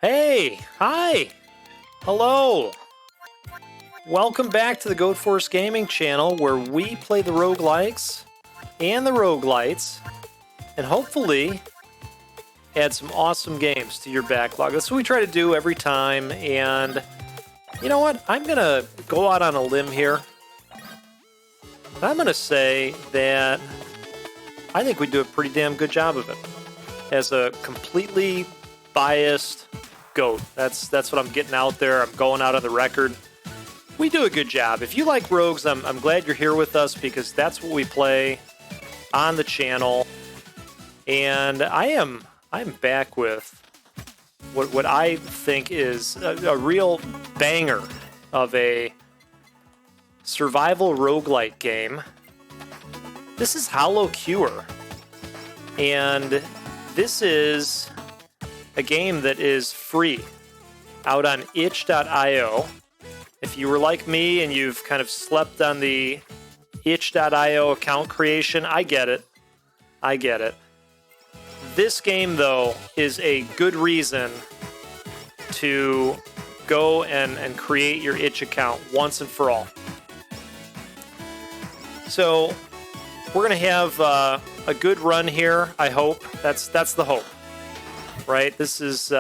Hey, hi, hello. Welcome back to the Goat Force Gaming channel where we play the roguelikes and the roguelites and hopefully add some awesome games to your backlog. That's what we try to do every time, and you know what? I'm going to go out on a limb here. I'm going to say that I think we do a pretty damn good job of it. As a completely biased goat. That's what I'm getting out there. I'm going out on the record. We do a good job. If you like rogues, I'm glad you're here with us because that's what we play on the channel. And I'm back with what I think is a real banger of a survival roguelite game. This is HoloCure. And this is a game that is free out on itch.io. If you were like me and you've kind of slept on the itch.io account creation, I get it. This game, though, is a good reason to go and create your itch account once and for all. So we're going to have a good run here, I hope. That's the hope. Right? This is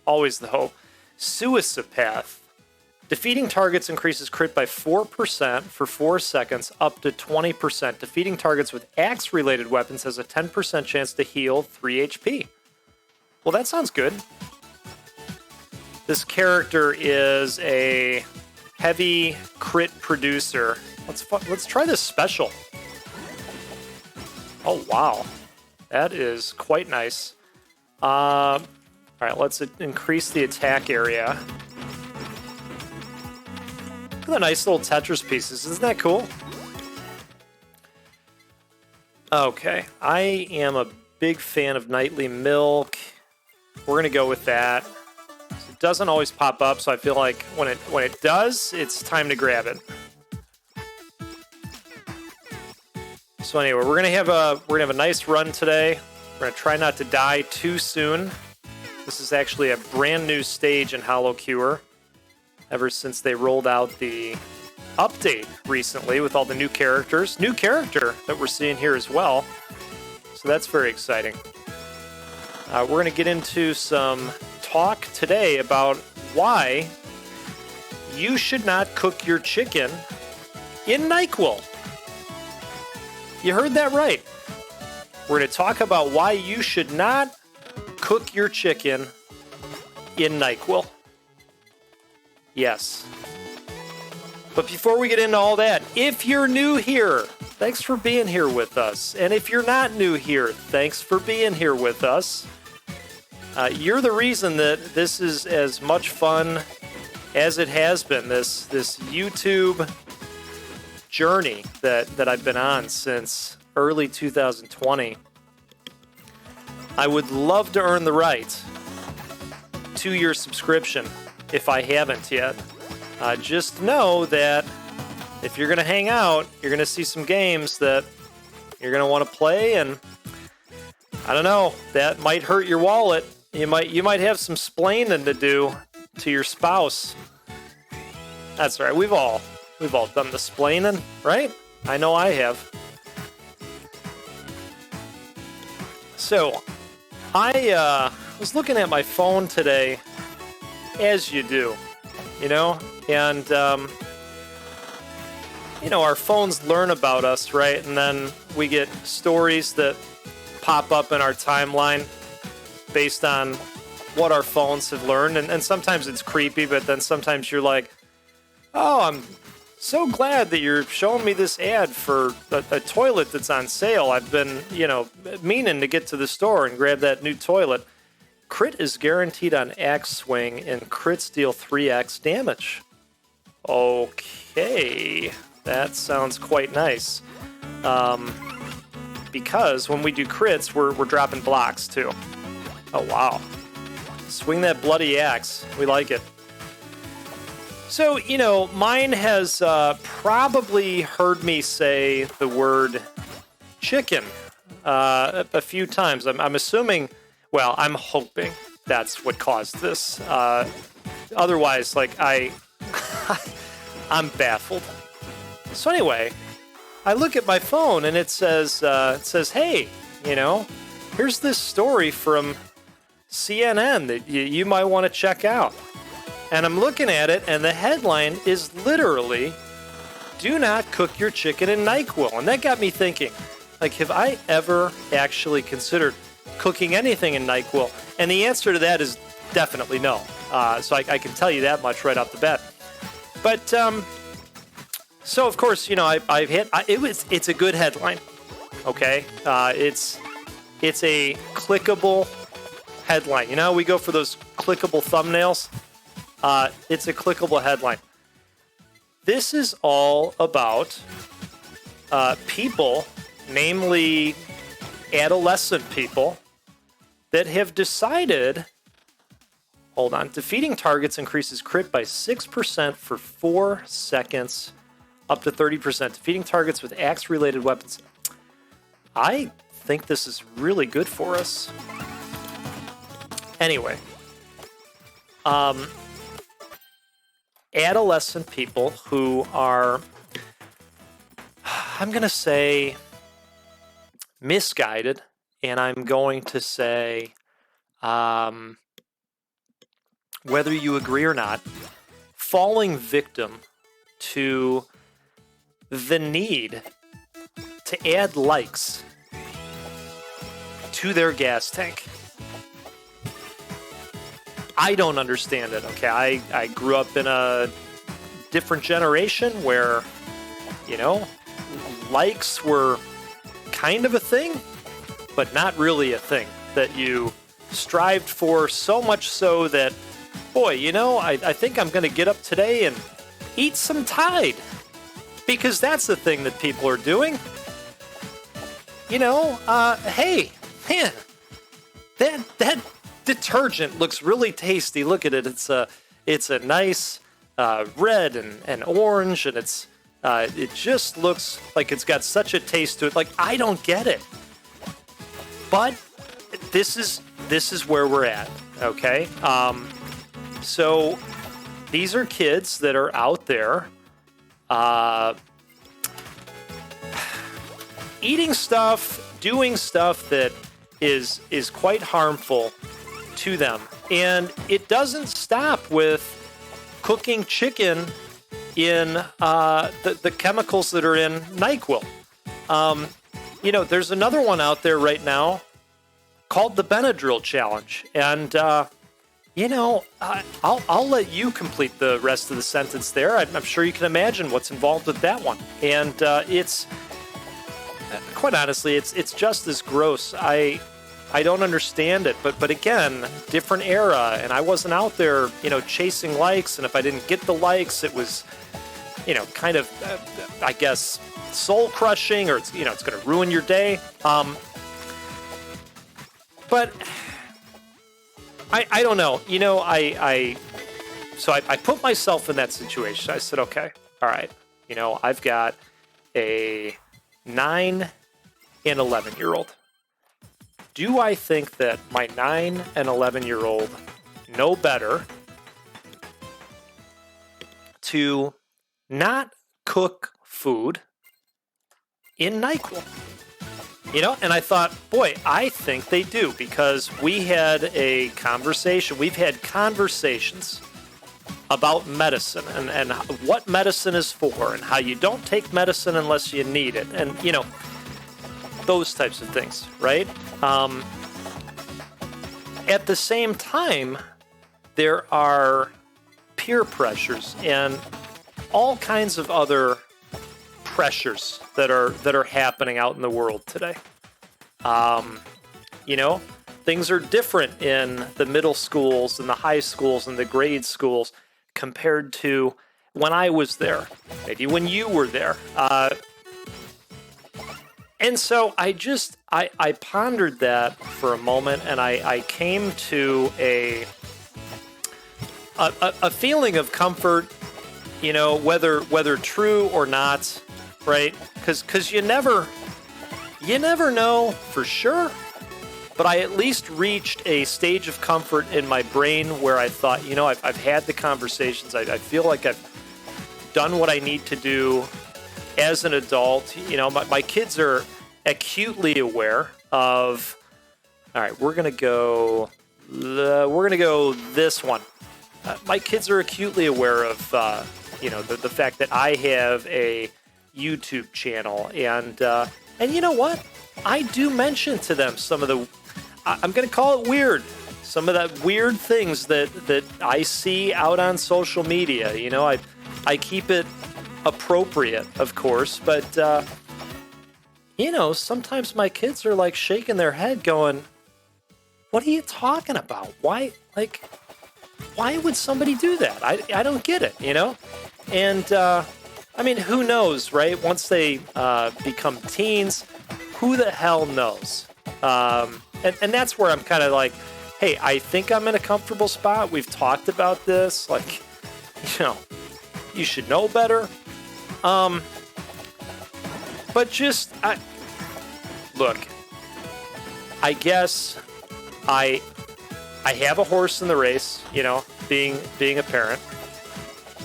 always the hope. Suicipath. Defeating targets increases crit by 4% for 4 seconds, up to 20%. Defeating targets with axe-related weapons has a 10% chance to heal 3 HP. Well, that sounds good. This character is a heavy crit producer. Let's try this special. Oh, wow. That is quite nice. All right, let's increase the attack area. Look at the nice little Tetris pieces. Isn't that cool? Okay, I am a big fan of Nightly Milk. We're going to go with that. It doesn't always pop up, so I feel like when it does, it's time to grab it. So anyway, we're gonna have a nice run today. We're gonna try not to die too soon. This is actually a brand new stage in HoloCure. Ever since they rolled out the update recently with all the new characters. New character that we're seeing here as well. So that's very exciting. We're gonna get into some talk today about why you should not cook your chicken in NyQuil. You heard that right. We're going to talk about why you should not cook your chicken in NyQuil. Yes. But before we get into all that, if you're new here, thanks for being here with us. And if you're not new here, thanks for being here with us. You're the reason that this is as much fun as it has been, this YouTube journey that I've been on since early 2020. I would love to earn the right to your subscription if I haven't yet. Just know that if you're going to hang out, you're going to see some games that you're going to want to play, and I don't know, that might hurt your wallet. You might have some splaining to do to your spouse. That's right, we've all done the splaining, right? I know I have. So, I was looking at my phone today, as you do, and, our phones learn about us, right? And then we get stories that pop up in our timeline based on what our phones have learned. And sometimes it's creepy, but then sometimes you're like, oh, I'm so glad that you're showing me this ad for a toilet that's on sale. I've been, meaning to get to the store and grab that new toilet. Crit is guaranteed on axe swing, and crits deal 3x damage. Okay, that sounds quite nice. Because when we do crits, we're dropping blocks too. Oh, wow. Swing that bloody axe. We like it. So, mine has probably heard me say the word chicken a few times. I'm assuming, well, I'm hoping that's what caused this. Otherwise, like, I'm baffled. So anyway, I look at my phone and it says, hey, you know, here's this story from CNN that you might want to check out. And I'm looking at it, and the headline is literally, "Do not cook your chicken in NyQuil." And that got me thinking, like, have I ever actually considered cooking anything in NyQuil? And the answer to that is definitely no. So I can tell you that much right off the bat. But so of course, you know, I've hit. It's a good headline. Okay, it's a clickable headline. You know, we go for those clickable thumbnails. It's a clickable headline. This is all about people, namely adolescent people, that have decided, hold on, defeating targets increases crit by 6% for 4 seconds, up to 30%. Defeating targets with axe-related weapons. I think this is really good for us. Anyway, adolescent people who are, I'm going to say, misguided, and I'm going to say, whether you agree or not, falling victim to the need to add likes to their gas tank. I don't understand it, okay? I grew up in a different generation where, you know, likes were kind of a thing, but not really a thing that you strived for, so much so that, boy, you know, I think I'm going to get up today and eat some Tide, because that's the thing that people are doing. You know, hey, man, that detergent looks really tasty. Look at it. It's a nice red and orange, and it just looks like it's got such a taste to it. Like, I don't get it, but this is where we're at. Okay, so these are kids that are out there eating stuff, doing stuff that is quite harmful to them. And it doesn't stop with cooking chicken in the chemicals that are in NyQuil. You know, there's another one out there right now called the Benadryl Challenge. And, you know, I'll let you complete the rest of the sentence there. I'm sure you can imagine what's involved with that one. And it's, quite honestly, it's just as gross. I don't understand it, but again, different era, and I wasn't out there, you know, chasing likes, and if I didn't get the likes, it was, you know, kind of, I guess, soul-crushing, or, it's, you know, it's going to ruin your day. But I don't know. You know, so I put myself in that situation. I said, okay, all right, you know, I've got a 9 and 11-year-old. Do I think that my 9 and 11-year-old know better to not cook food in NyQuil? You know, and I thought, boy, I think they do, because we had a conversation. We've had conversations about medicine and what medicine is for, and how you don't take medicine unless you need it. And, you know, those types of things, right? At the same time, there are peer pressures and all kinds of other pressures that are happening out in the world today. You know, things are different in the middle schools and the high schools and the grade schools compared to when I was there, maybe when you were there. And so I pondered that for a moment, and I came to a feeling of comfort, you know, whether true or not, right? Because you never know for sure. but I at least reached a stage of comfort in my brain where I thought, I've had the conversations. I feel like I've done what I need to do as an adult. My kids are acutely aware of, all right, we're going to go this one. My kids are acutely aware of, the fact that I have a YouTube channel. And you know what? I do mention to them some of the, I'm going to call it weird, some of that weird things that I see out on social media. I keep it appropriate, of course, but, sometimes my kids are like shaking their head going, what are you talking about? Why would somebody do that? I don't get it, And, who knows, right? Once they become teens, who the hell knows? And that's where I'm kind of like, hey, I think I'm in a comfortable spot. We've talked about this. Like, you should know better. But just, look, I guess I have a horse in the race, being a parent.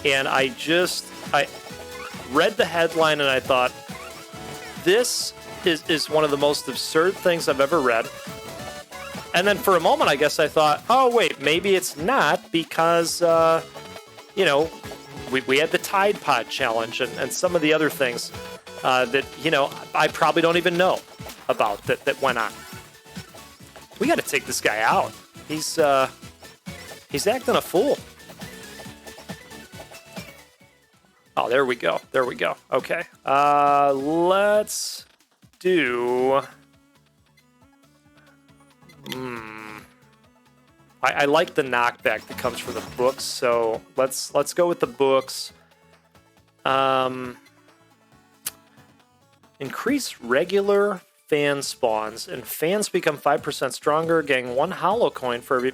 And I read the headline and I thought, this is one of the most absurd things I've ever read. And then for a moment, I guess I thought, oh, wait, maybe it's not because, we had the Tide Pod Challenge and some of the other things that, I probably don't even know about that went on. We got to take this guy out. He's acting a fool. Oh, there we go. Okay. Let's do... I like the knockback that comes from the books, so let's go with the books. Increase regular fan spawns, and fans become 5% stronger, getting 1 holo coin for every...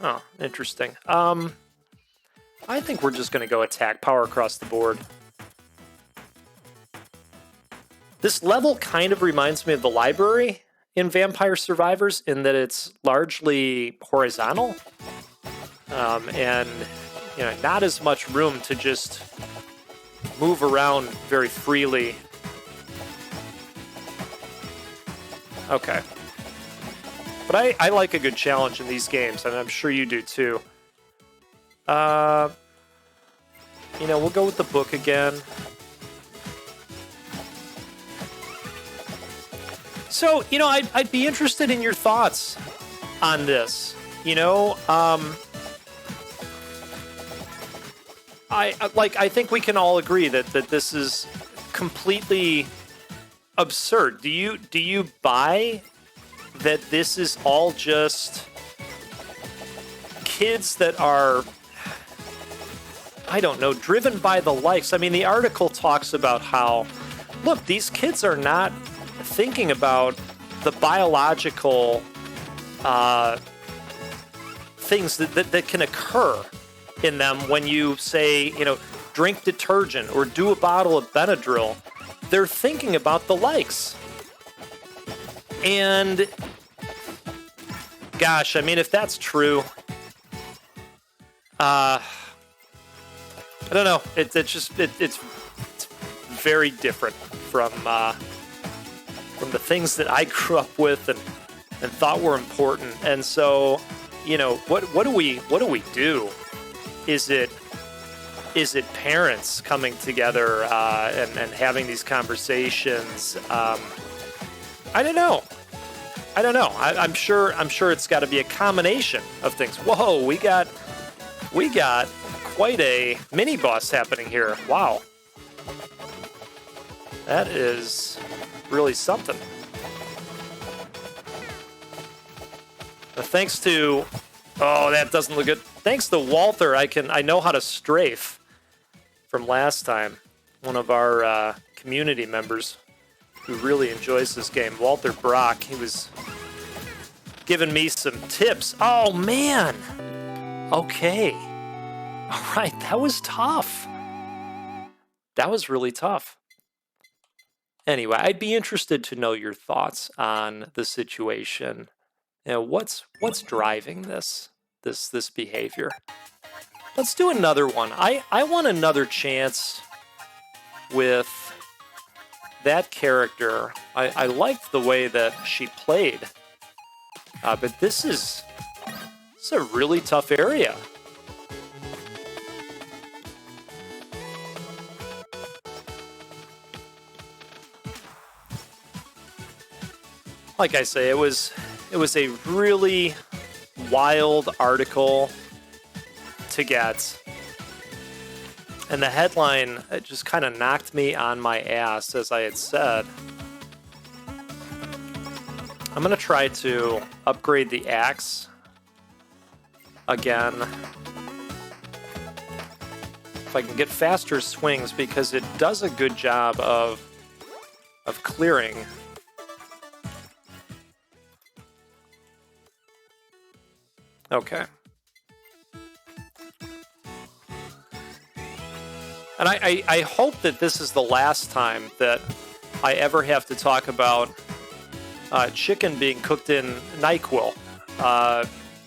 Oh, interesting. I think we're just going to go attack power across the board. This level kind of reminds me of the library in Vampire Survivors in that it's largely horizontal. And, not as much room to just move around very freely. Okay. But I like a good challenge in these games, and I'm sure you do too. We'll go with the book again. So, I'd be interested in your thoughts on this. I think we can all agree that this is completely absurd. Do you buy that this is all just kids that are, I don't know, driven by the likes? I mean, the article talks about how, look, these kids are not thinking about the biological things that can occur in them when you say, drink detergent or do a bottle of Benadryl. They're thinking about the likes. And gosh, if that's true, I don't know. It's very different from the things that I grew up with and thought were important. And so, what do we do? Is it parents coming together and having these conversations? I don't know. I'm sure it's got to be a combination of things. Whoa, we got quite a mini boss happening here. Wow, that is really something. Thanks to, oh, that doesn't look good. Thanks to Walter, I know how to strafe from last time. One of our community members who really enjoys this game, Walter Brock. He was giving me some tips. Oh, man. Okay. All right, that was tough. That was really tough. Anyway, I'd be interested to know your thoughts on the situation You know, what's driving this behavior? Let's do another one. I want another chance with that character. I liked the way that she played, but this is a really tough area. Like I say, it was a really wild article to get. And the headline just kind of knocked me on my ass, as I had said. I'm going to try to upgrade the axe again. If I can get faster swings, because it does a good job of clearing. Okay. And I hope that this is the last time that I ever have to talk about chicken being cooked in NyQuil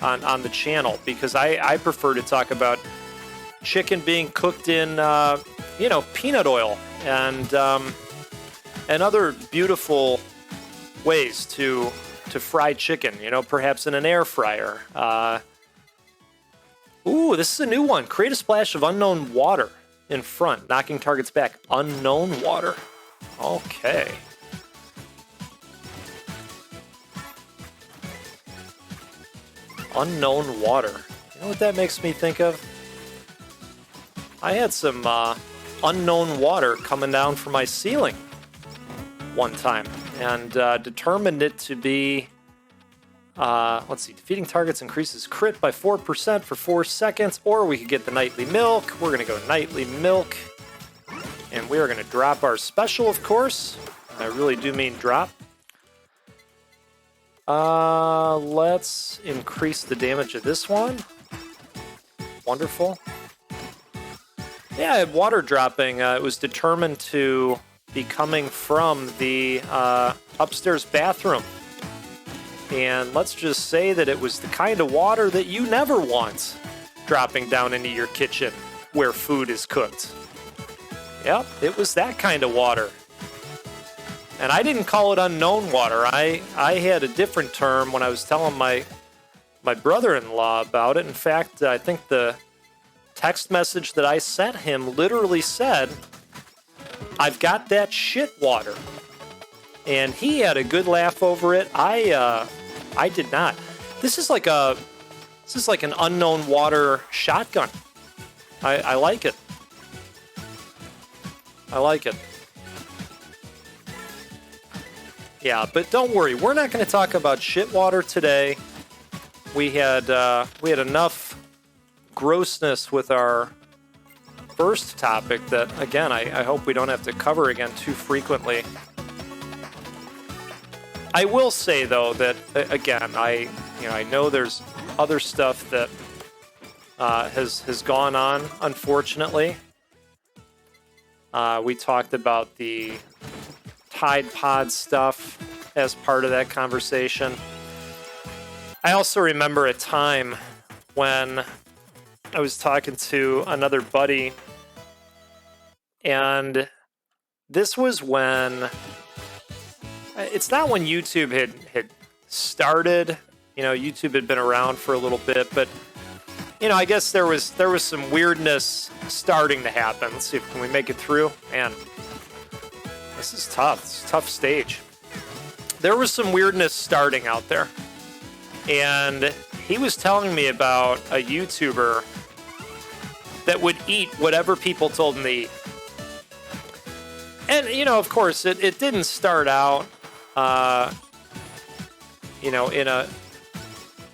on the channel, because I prefer to talk about chicken being cooked in peanut oil and other beautiful ways to fry chicken. Perhaps in an air fryer. Ooh, this is a new one. Create a splash of unknown water in front, knocking targets back. Unknown water. Okay. Unknown water. You know what that makes me think of? I had some unknown water coming down from my ceiling one time, and determined it to be, let's see, defeating targets increases crit by 4% for 4 seconds, or we could get the nightly milk. We're going to go nightly milk, and we are going to drop our special, of course. I really do mean drop. Let's increase the damage of this one. Wonderful. Yeah, I had water dropping. It was determined to be coming from the upstairs bathroom. And let's just say that it was the kind of water that you never want dropping down into your kitchen where food is cooked. Yep, it was that kind of water. And I didn't call it unknown water. I had a different term when I was telling my brother-in-law about it. In fact, I think the text message that I sent him literally said, "I've got that shit water." And he had a good laugh over it. I did not. This is like an unknown water shotgun. I like it. I like it. Yeah, but don't worry. We're not going to talk about shit water today. We had enough grossness with our first topic that, again, I hope we don't have to cover again too frequently. I will say, though, that, again, I know there's other stuff that has gone on, unfortunately. We talked about the Tide Pod stuff as part of that conversation. I also remember a time when I was talking to another buddy, and this was when, it's not when YouTube had started. YouTube had been around for a little bit, but I guess there was some weirdness starting to happen. Let's see, can we make it through? Man, this is tough. It's a tough stage. There was some weirdness starting out there, and he was telling me about a YouTuber that would eat whatever people told him to eat. And, of course, it didn't start out, in a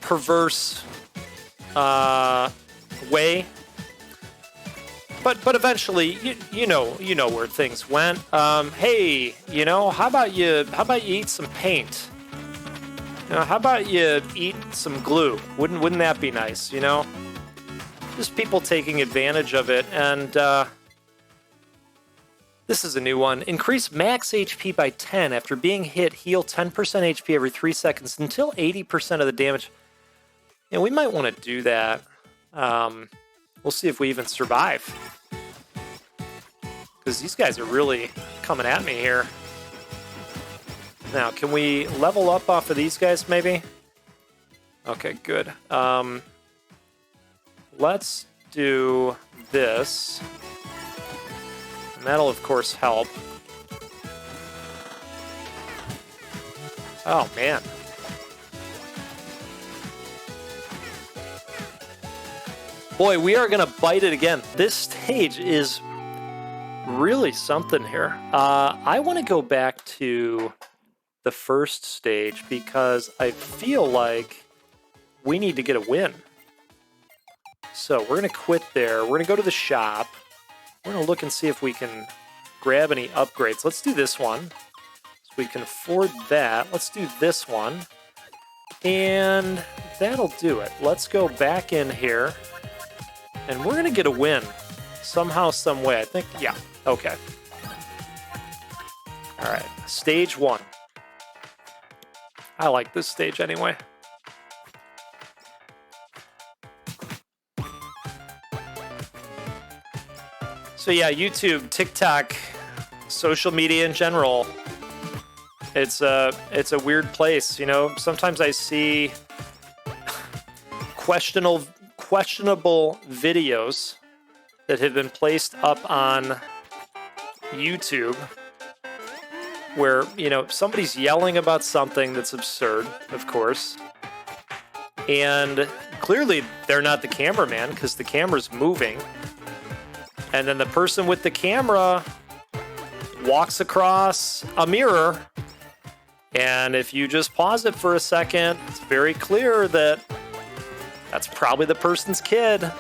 perverse way. But eventually, you know where things went. Hey, how about you eat some paint? How about you eat some glue? Wouldn't that be nice? Just people taking advantage of it. And This is a new one. Increase max HP by 10 after being hit. Heal 10% HP every 3 seconds until 80% of the damage. And we might want to do that. We'll see if we even survive. Because these guys are really coming at me here. Now, can we level up off of these guys, maybe? Okay, good. Let's do this. And that'll, of course, help. Oh, man. Boy, we are going to bite it again. This stage is really something here. I want to go back to the first stage because I feel like we need to get a win. So we're going to quit there. We're going to go to the shop. We're going to look and see if we can grab any upgrades. Let's do this one. So we can afford that. Let's do this one. And that'll do it. Let's go back in here. And we're going to get a win. Somehow, some way. I think, yeah. Okay. All right. Stage 1. I like this stage anyway. So yeah, YouTube, TikTok, social media in general, it's a weird place, you know. Sometimes I see questionable videos that have been placed up on YouTube where, you know, somebody's yelling about something that's absurd, of course, and clearly they're not the cameraman because the camera's moving. And then the person with the camera walks across a mirror. And if you just pause it for a second, it's very clear that that's probably the person's kid.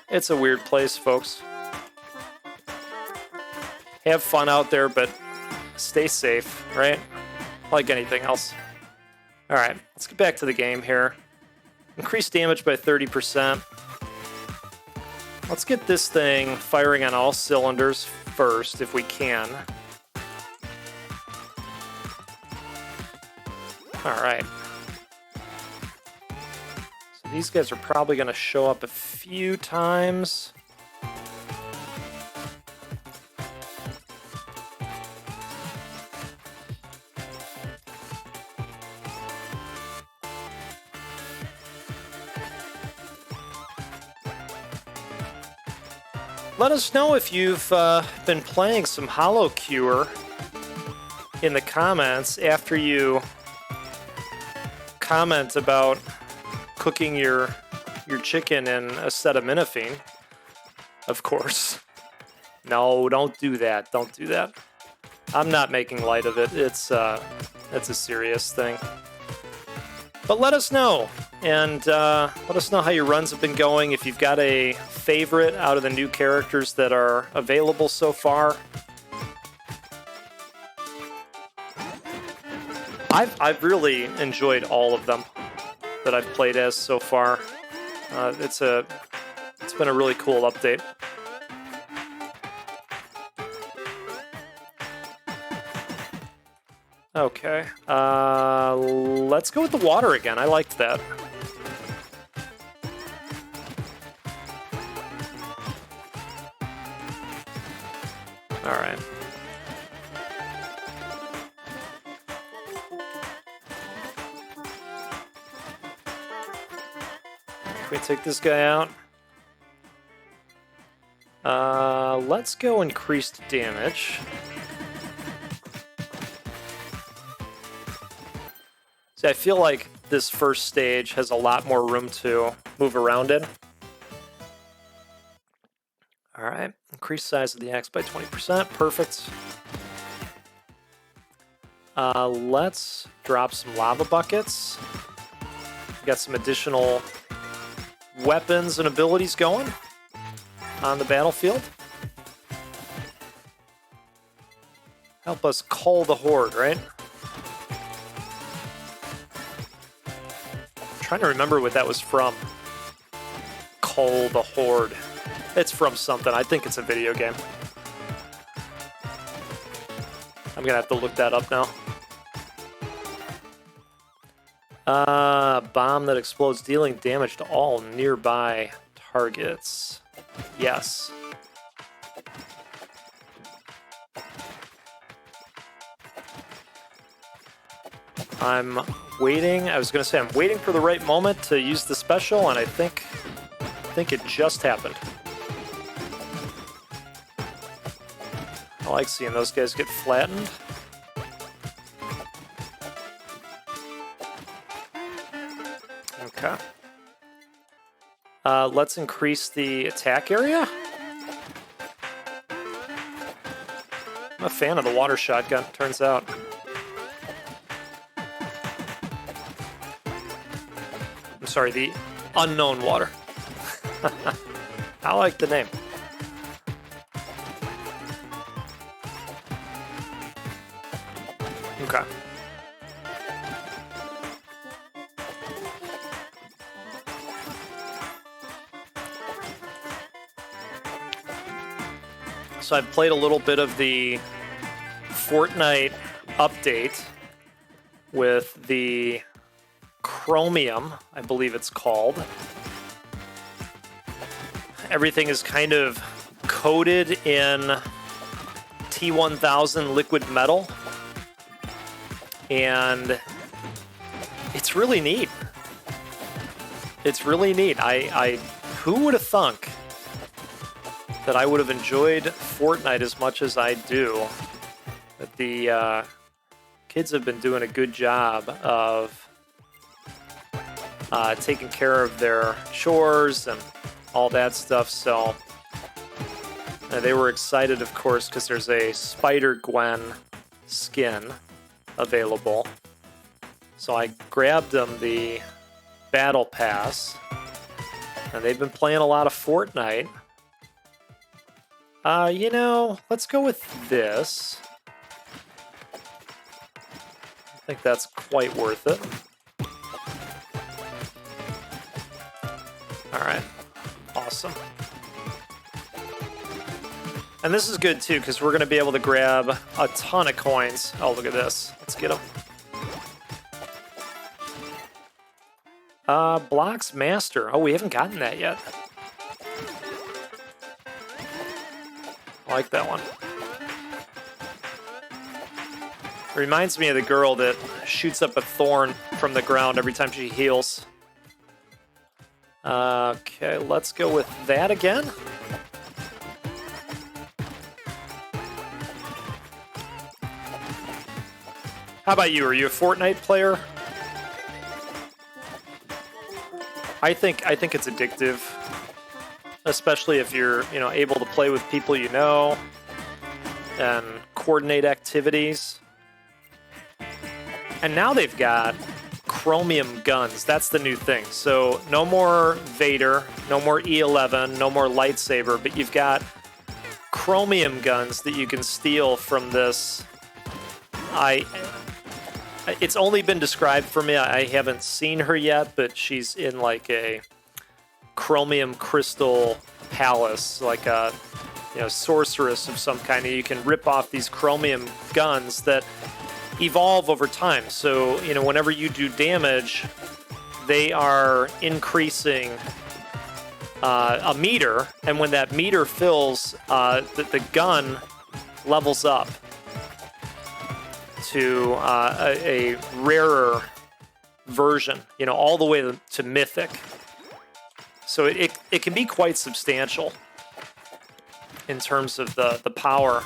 It's a weird place, folks. Have fun out there, but stay safe, right? Like anything else. All right, let's get back to the game here. Increase damage by 30%. Let's get this thing firing on all cylinders first, if we can. All right. So these guys are probably going to show up a few times. Let us know if you've been playing some HoloCure in the comments after you comment about cooking your chicken in acetaminophen. Of course. No, don't do that. Don't do that. I'm not making light of it. It's a serious thing. But let us know, and let us know how your runs have been going. If you've got a favorite out of the new characters that are available so far. I've really enjoyed all of them that I've played as so far. It's been a really cool update. Okay, let's go with the water again. I liked that. All right. Can we take this guy out? Let's go increased damage. See, I feel like this first stage has a lot more room to move around in. All right, increase size of the axe by 20%, perfect. Let's drop some lava buckets. We got some additional weapons and abilities going on the battlefield. Help us cull the horde, right? I'm trying to remember what that was from. Cull the horde. It's from something. I think it's a video game. I'm gonna have to look that up now. Bomb that explodes, dealing damage to all nearby targets. Yes. I'm waiting. I was gonna say I'm waiting for the right moment to use the special, and I think it just happened. I like seeing those guys get flattened. Okay. Let's increase the attack area. I'm a fan of the water shotgun, turns out. I'm sorry, the unknown water. I like the name. Okay. So I've played a little bit of the Fortnite update with the Chromium, I believe it's called. Everything is kind of coated in T1000 liquid metal, and it's really neat. It's really neat. Who would have thunk that I would have enjoyed Fortnite as much as I do? That the kids have been doing a good job of taking care of their chores and all that stuff. So they were excited, of course, because there's a Spider-Gwen skin available. So I grabbed them the Battle Pass, and they've been playing a lot of Fortnite. You know, let's go with this. I think that's quite worth it. Alright. Awesome. And this is good, too, because we're going to be able to grab a ton of coins. Oh, look at this. Let's get them. Blocks Master. Oh, we haven't gotten that yet. I like that one. Reminds me of the girl that shoots up a thorn from the ground every time she heals. Okay, let's go with that again. How about you? Are you a Fortnite player? I think it's addictive, especially if you're, able to play with people you know and coordinate activities. And now they've got chromium guns. That's the new thing. So no more Vader, no more E11, no more lightsaber, but you've got chromium guns that you can steal from this. It's only been described for me. I haven't seen her yet, but she's in like a chromium crystal palace, like a sorceress of some kind. And you can rip off these chromium guns that evolve over time. So, whenever you do damage, they are increasing a meter, and when that meter fills, the gun levels up to a rarer version, all the way to mythic. So it can be quite substantial in terms of the power,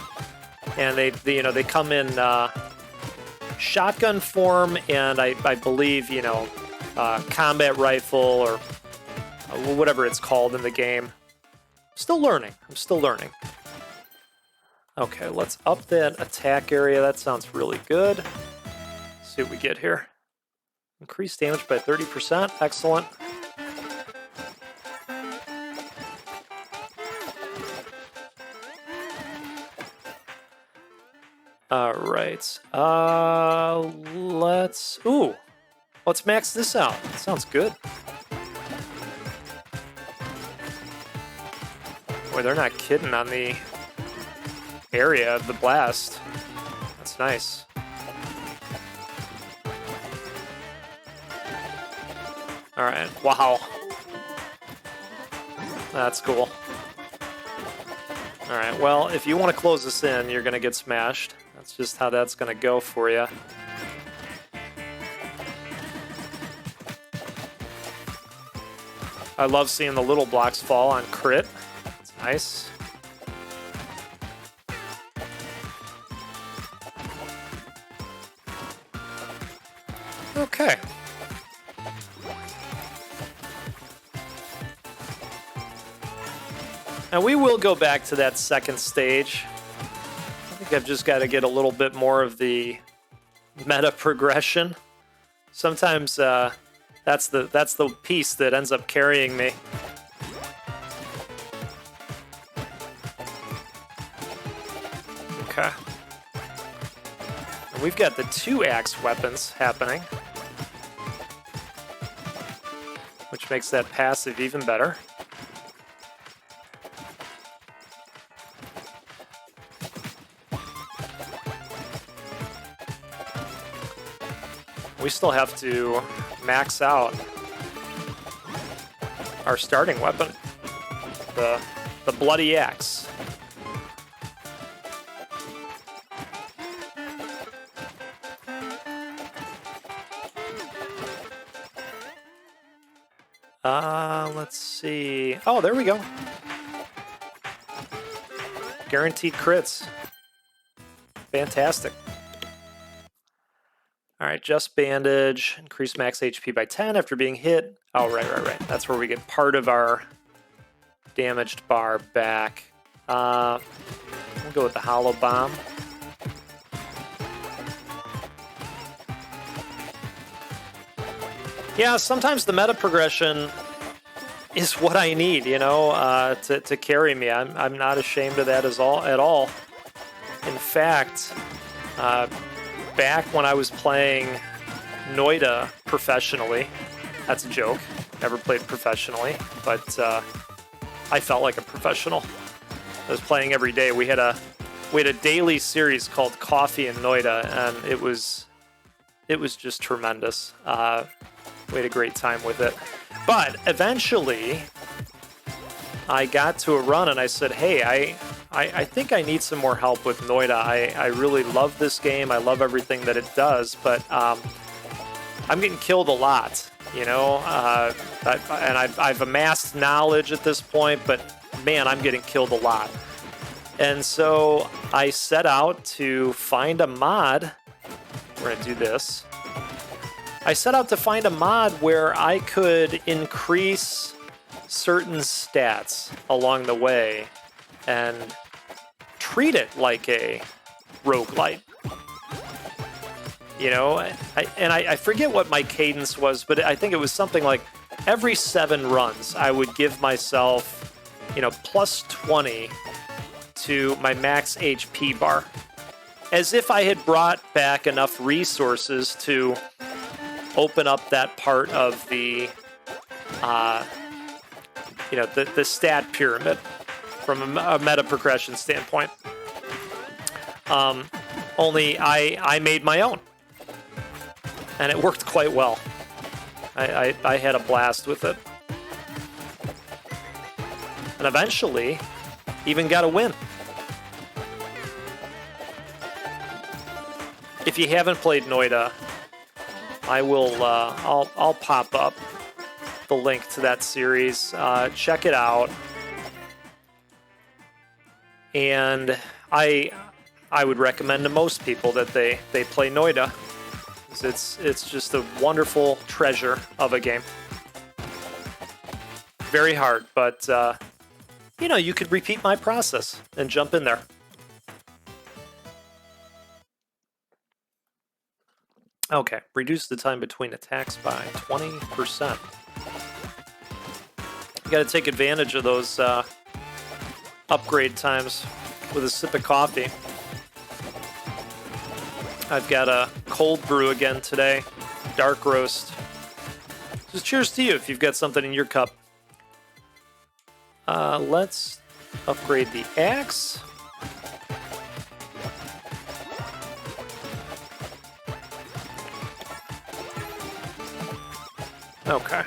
and they come in shotgun form, and I believe combat rifle or whatever it's called in the game. Still learning. I'm still learning. Okay, let's up that attack area. That sounds really good. Let's see what we get here. Increase damage by 30%. Excellent. All right. Let's max this out. That sounds good. Boy, they're not kidding on the area of the blast. That's Nice, nice. Alright, wow. That's cool. Alright, well, if you want to close this in, you're going to get smashed. That's just how that's going to go for you. I love seeing the little blocks fall on crit. It's nice. Okay. And we will go back to that second stage. I think I've just got to get a little bit more of the meta progression. Sometimes that's the piece that ends up carrying me. Okay. And we've got the 2-axe weapons happening, which makes that passive even better. We still have to max out our starting weapon, the bloody axe. Let's see. Oh, there we go. Guaranteed crits. Fantastic. Alright, just bandage. Increase max HP by 10 after being hit. Oh, right. That's where we get part of our damaged bar back. We'll go with the hollow bomb. Yeah, sometimes the meta progression is what I need, you know, to carry me. I'm not ashamed of that at all. In fact, back when I was playing Noida professionally, that's a joke, never played professionally, but I felt like a professional. I was playing every day. We had a daily series called Coffee in Noida, and it was just tremendous. We had a great time with it. But eventually, I got to a run and I said, hey, I think I need some more help with Noida. I really love this game. I love everything that it does, but I'm getting killed a lot, you know? I've amassed knowledge at this point, but man, I'm getting killed a lot. And so I set out to find a mod. We're gonna do this. I set out to find a mod where I could increase certain stats along the way and treat it like a roguelite. You know, I forget what my cadence was, but I think it was something like every 7 runs, I would give myself, you know, plus 20 to my max HP bar. As if I had brought back enough resources to open up that part of the, you know, the stat pyramid from a meta progression standpoint. Only I made my own, and it worked quite well. I had a blast with it, and eventually even got a win. If you haven't played Noida, I will. I'll pop up the link to that series. Check it out, and I would recommend to most people that they play Noida. It's just a wonderful treasure of a game. Very hard, but you know, you could repeat my process and jump in there. Okay, reduce the time between attacks by 20%. You got to take advantage of those upgrade times with a sip of coffee. I've got a cold brew again today, dark roast. Just cheers to you if you've got something in your cup. Let's upgrade the axe. Okay.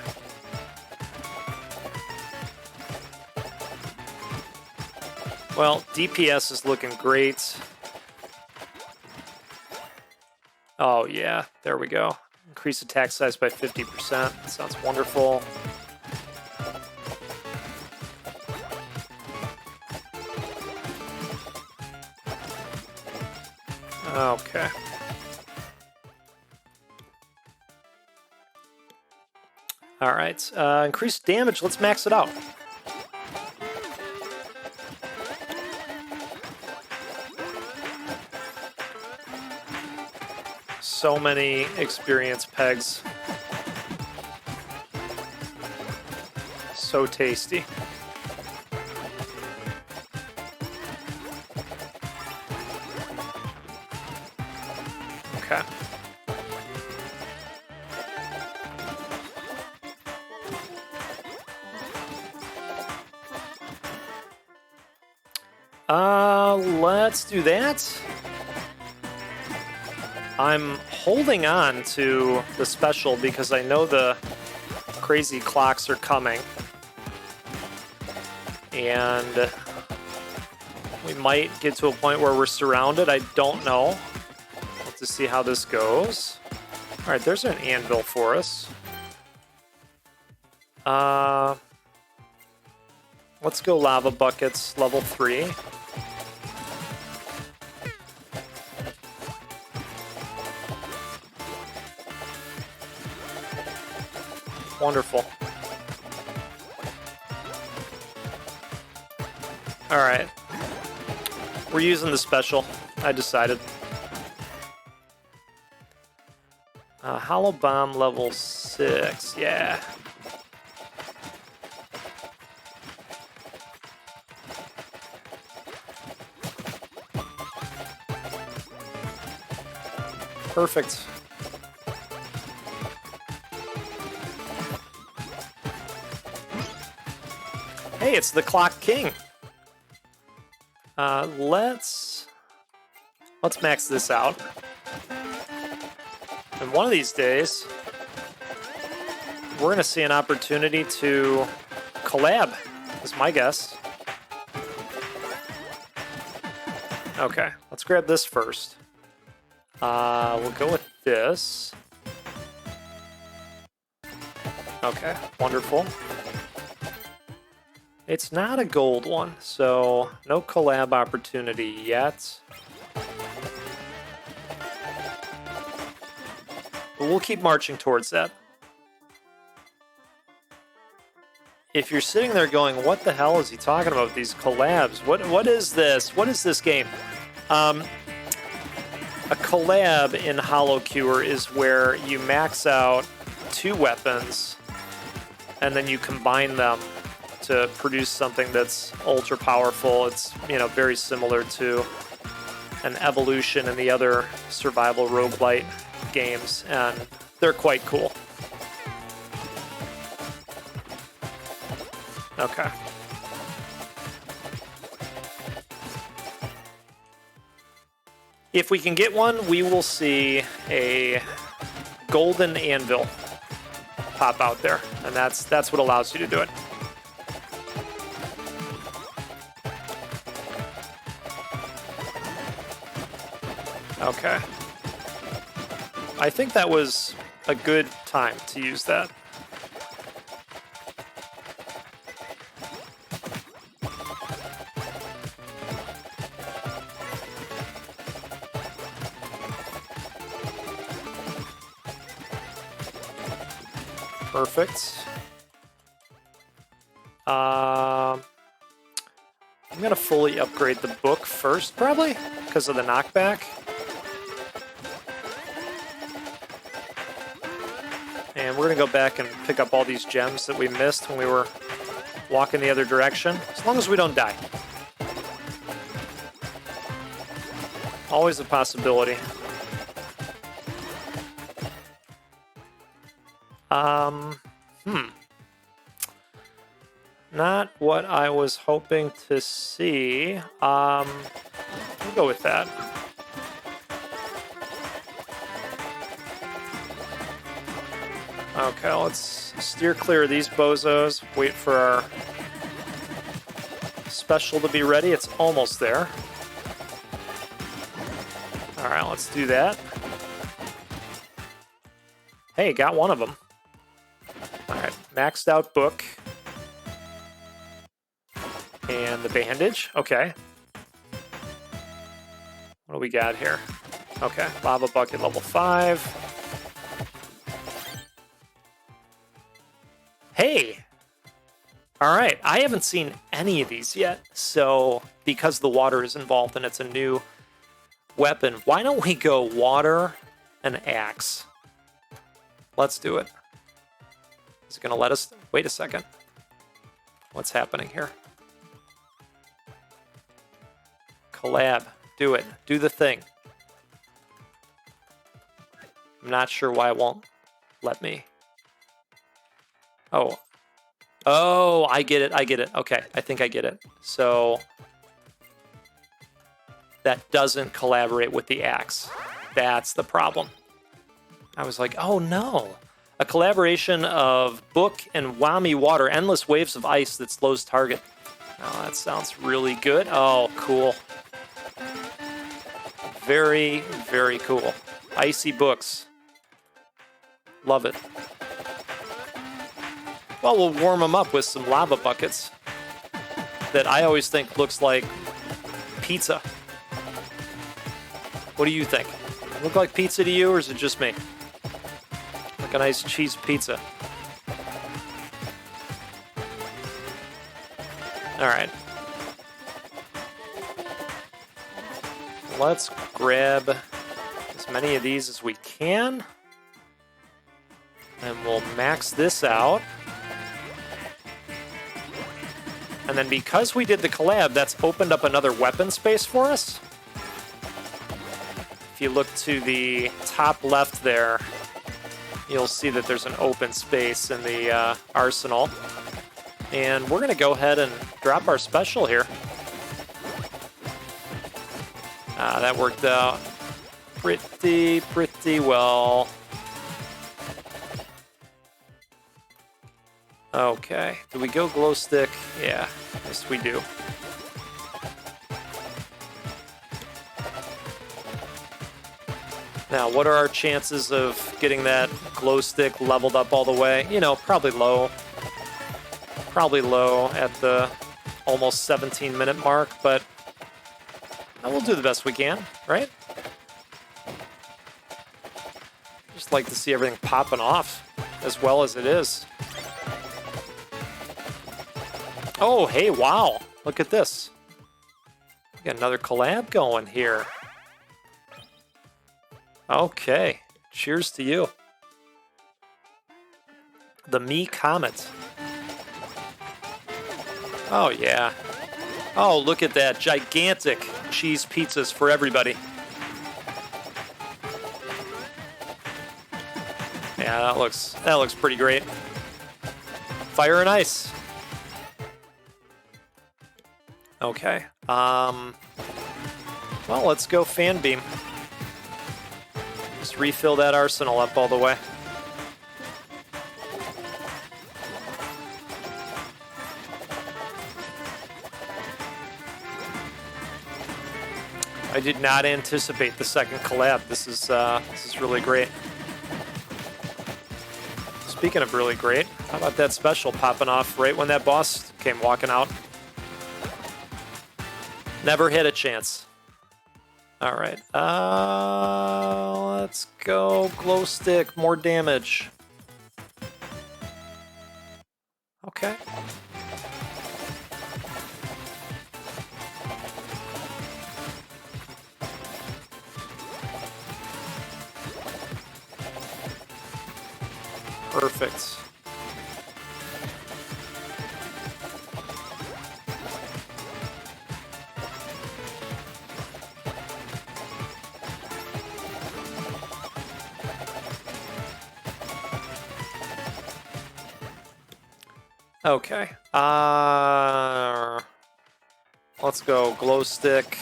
Well, DPS is looking great. Oh, yeah. There we go. Increase attack size by 50%. That sounds wonderful. Okay. All right. Increased damage. Let's max it out. So many experience pegs. So tasty. Okay. Let's do that. I'm holding on to the special because I know the crazy clocks are coming. And we might get to a point where we're surrounded. I don't know. We'll have to see how this goes. All right, there's an anvil for us. Let's go lava buckets, level 3. Wonderful. All right. We're using the special, I decided. Hollow bomb level 6, yeah. Perfect. Hey, it's the Clock King. Let's max this out. And one of these days, we're going to see an opportunity to collab, is my guess. Okay, let's grab this first. We'll go with this. Okay, wonderful. It's not a gold one, so no collab opportunity yet. But we'll keep marching towards that. If you're sitting there going, what the hell is he talking about, these collabs? What is this? What is this game? A collab in HoloCure is where you max out 2 weapons and then you combine them to produce something that's ultra powerful. It's, you know, very similar to an evolution in the other survival roguelite games, and they're quite cool. Okay. If we can get one, we will see a golden anvil pop out there, and that's what allows you to do it. Okay. I think that was a good time to use that. Perfect. I'm gonna fully upgrade the book first, probably, because of the knockback. And we're gonna go back and pick up all these gems that we missed when we were walking the other direction, as long as we don't die. Always a possibility. Not what I was hoping to see. We'll go with that. Okay, let's steer clear of these bozos. Wait for our special to be ready. It's almost there. All right, let's do that. Hey, got one of them. All right, maxed out book. And the bandage. Okay. What do we got here? Okay, lava bucket level 5. Hey! Alright, I haven't seen any of these yet, so because the water is involved and it's a new weapon, why don't we go water and axe? Let's do it. Is it going to let us... Wait a second. What's happening here? Collab. Do it. Do the thing. I'm not sure why it won't let me. Oh. Oh, I get it. I get it. Okay, I think I get it. So that doesn't collaborate with the axe. That's the problem. I was like, oh no. A collaboration of book and whammy water, endless waves of ice that slows target. Oh, that sounds really good. Oh, cool. Very, very cool. Icy books. Love it. Well, we'll warm them up with some lava buckets that I always think looks like pizza. What do you think? Look like pizza to you, or is it just me? Like a nice cheese pizza. All right. Let's grab as many of these as we can. And we'll max this out. And then because we did the collab, that's opened up another weapon space for us. If you look to the top left there, you'll see that there's an open space in the arsenal. And we're going to go ahead and drop our special here. That worked out pretty well. Okay, do we go glow stick? Yeah, yes we do. Now, what are our chances of getting that glow stick leveled up all the way? You know, probably low. Probably low at the almost 17-minute mark, but we'll do the best we can, right? Just like to see everything popping off as well as it is. Oh, hey, wow. Look at this. We got another collab going here. Okay. Cheers to you. The Me Comet. Oh, yeah. Oh, look at that. Gigantic cheese pizzas for everybody. Yeah, that looks pretty great. Fire and ice. Okay. Well, let's go fan beam. Just refill that arsenal up all the way. I did not anticipate the second collab. This is really great. Speaking of really great, how about that special popping off right when that boss came walking out? Never hit a chance. All right. Let's go glow stick. More damage. Okay. Perfect. Okay. Let's go glow stick.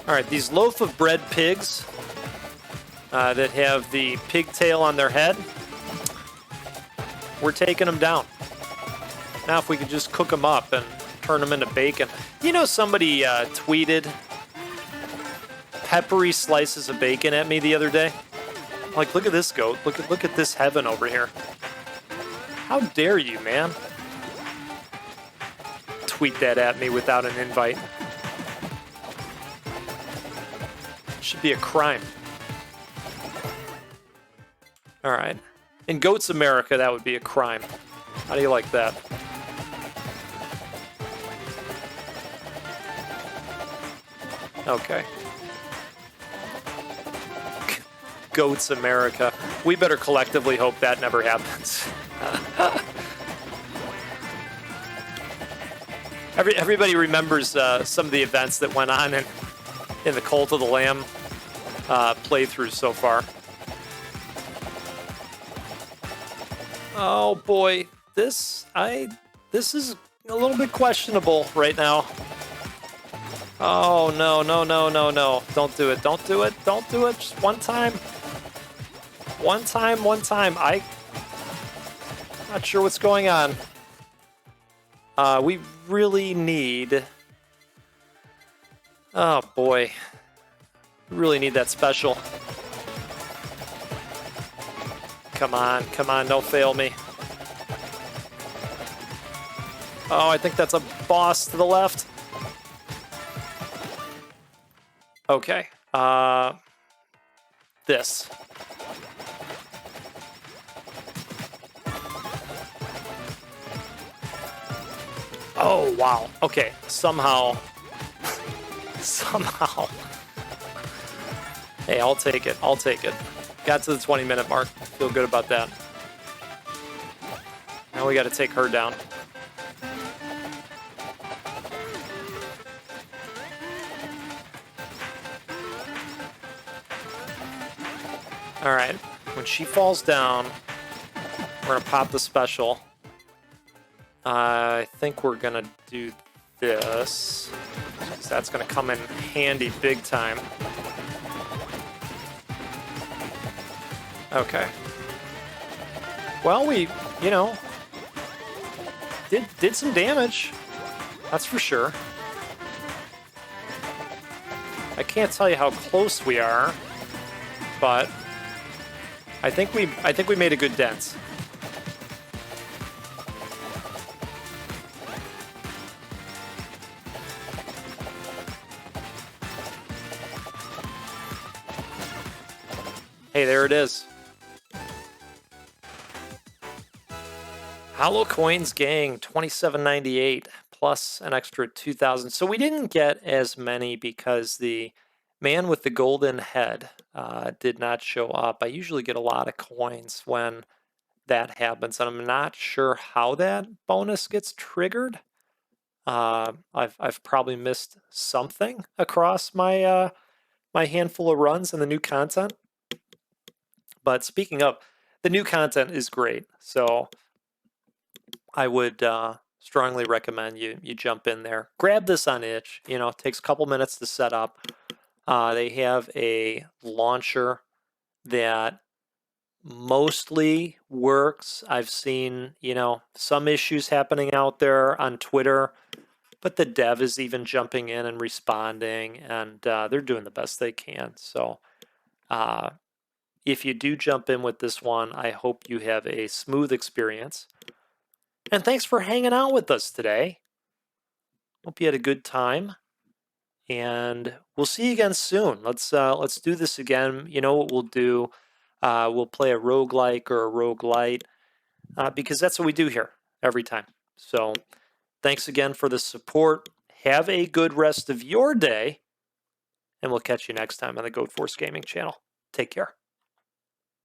All right, these loaf of bread pigs that have the pigtail on their head, we're taking them down. Now if we could just cook them up and turn them into bacon. You know, somebody tweeted peppery slices of bacon at me the other day. Like, look at this goat. Look at this heaven over here. How dare you, man? Tweet that at me without an invite. Should be a crime. All right. In Goats America, that would be a crime. How do you like that? Okay. Goats America. We better collectively hope that never happens. Everybody remembers some of the events that went on in the Cult of the Lamb playthrough so far. Oh boy, this is a little bit questionable right now. Oh no. Don't do it. Just one time. One time. I'm not sure what's going on. We really need... Oh boy. We really need that special. Come on, don't fail me. Oh, I think that's a boss to the left. Okay. This. Oh, wow. Okay, somehow. Hey, I'll take it. Got to the 20-minute mark. Feel good about that. Now we got to take her down. All right. When she falls down, we're going to pop the special. I think we're going to do this. That's going to come in handy big time. Okay. Well, we, did some damage. That's for sure. I can't tell you how close we are, but I think we made a good dent. Hey, there it is. Hollow Coins Gang, $27.98 plus an extra 2,000. So we didn't get as many because the man with the golden head did not show up. I usually get a lot of coins when that happens, and I'm not sure how that bonus gets triggered. I've probably missed something across my my handful of runs in the new content. But speaking of, the new content is great, so I would strongly recommend you jump in there. Grab this on itch. It takes a couple minutes to set up. They have a launcher that mostly works. I've seen, some issues happening out there on Twitter, but the dev is even jumping in and responding, and they're doing the best they can. So if you do jump in with this one, I hope you have a smooth experience. And thanks for hanging out with us today. Hope you had a good time. And we'll see you again soon. Let's do this again. You know what we'll do? We'll play a roguelike or a roguelite because that's what we do here every time. So thanks again for the support. Have a good rest of your day. And we'll catch you next time on the Goat Force Gaming channel. Take care.